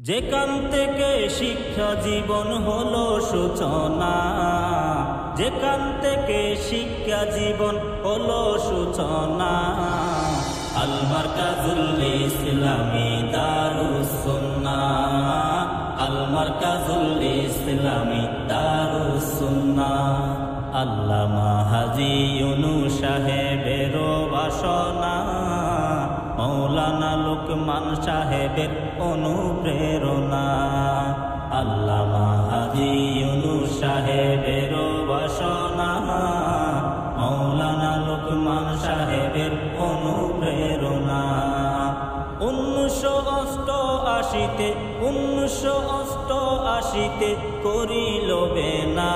যেখান থেকে শিক্ষা জীবন হলো সূচনা, যেখান থেকে শিক্ষা জীবন হলো সূচনা, আল মারকাজুল ইসলামী দারুস সুন্নাহ, আল মারকাজুল ইসলামী দারুস সুন্নাহ। আল্লামা হাজী ইউনূস সাহেবের বাসনা, মৌলানা লোকমান সাহেবের অনুপ্রেরণা। আল্লামা হাজী ইউনূস সাহেবের বাসনা, মৌলানা লোকমান সাহেবের অনুপ্রেরণা। 1988 করিল বেনা,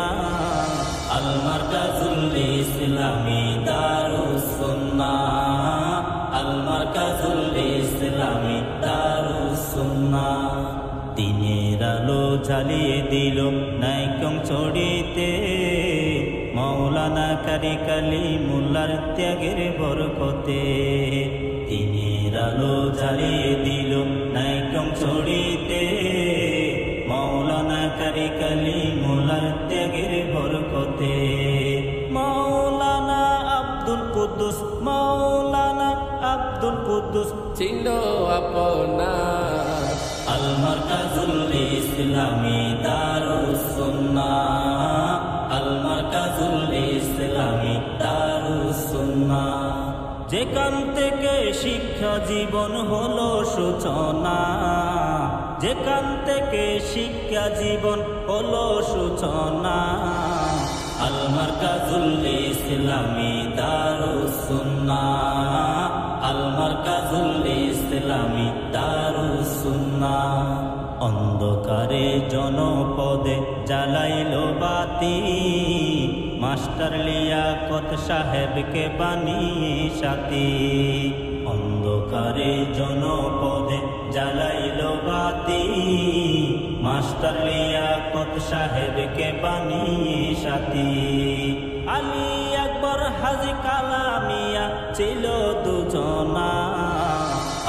আল মারকাজুল ইসলামী দারুস সুন্নাহ, আল মারকাজুল ইসলামী দারুস সুন্নাহ। দিনের আলো জ্বালিয়ে দিল নাইকম ছড়িতে, মৌলানা কারি কালিমুল্লাহর ত্যাগের বরকতে। দিনের আলো জ্বালিয়ে দিল নাইকম ছড়িতে, মৌলানা কারি কালিমুল্লাহর ত্যাগের বরকতে। মৌলানা আব্দুল কুদ্দুস, মৌলানা আব্দুল কুদ্দুস ছিল আপনার আল মারকাজুল ইসলামী দারুস সুন্নাহ, আল মারকাজুল ইসলামী দারুস সুন্নাহ। যেখান থেকে শিক্ষা জীবন হলো সূচনা, যেখান থেকে শিক্ষা জীবন হলো সূচনা, আল মারকাজুল ইসলামী দারুস সুন্নাহ, আল মারকাজুল ইসলামী দারুস সুন্নাহ। অন্ধকারে জনপদে জ্বালাইল বাতি, মাস্টার লিয়াকত সাহেবকে বানিয়ে সাথী। অন্ধকারে জনপদে জ্বালাইল বাতি, মাস্টার লিয়াকত সাহেবকে বানিয়ে সাথী। আলী আকবর হাজী কালামিয়া ছিল দুজনা,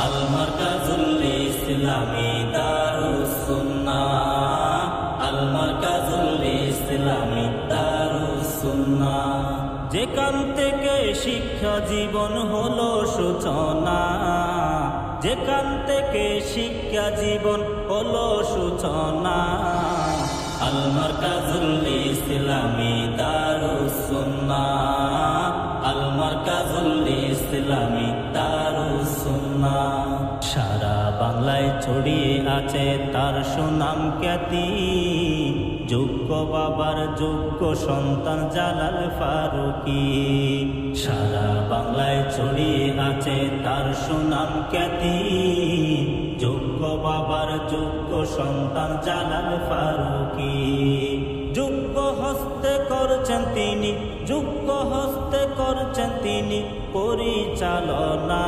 আল মারকাজুল ইসলামী দারুস সুন্নাহ, আল মারকাজুল ইসলামী দারুস সুন্নাহ। যেখান থেকে শিক্ষা জীবন হলো সূচনা, যেখান থেকে শিক্ষা জীবন হলো সূচনা, আল মারকাজুল ইসলামী দারুস সুন্নাহ, আল মারকাজুল ইসলামী দারুস সুন্নাহ। সারা বাংলায় ছড়িয়ে আছে তার সুনাম খ্যাতি, যোগ্য বাবার যোগ্য সন্তান জালাল ফারুকী। সারা বাংলায় ছড়িয়ে আছে তার সুনাম খ্যাতি, যোগ্য বাবার যোগ্য সন্তান জালাল ফারুকী। যোগ্য হস্তে করছেন তিনি, যোগ্য হস্তে করছেন তিনি পরিচালনা,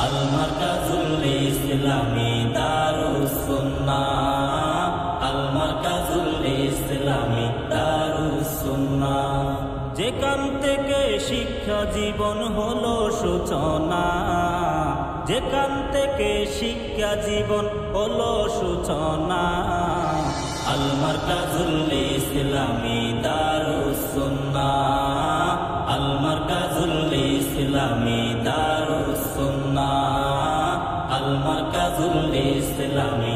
আল মারকাজুল ইসলামী দারুস সুন্নাহ, আল মারকাজুল ইসলামী দারুস সুন্নাহ। যেখান থেকে শিক্ষা জীবন হলো সূচনা, যেখান থেকে শিক্ষা জীবন হলো সূচনা, আল মারকাজুল ইসলামী দারুস সুন্নাহ, আল মারকাজুল ইসলামী দারুস সুন্নাহ, আল মারকাজুল ইসলামী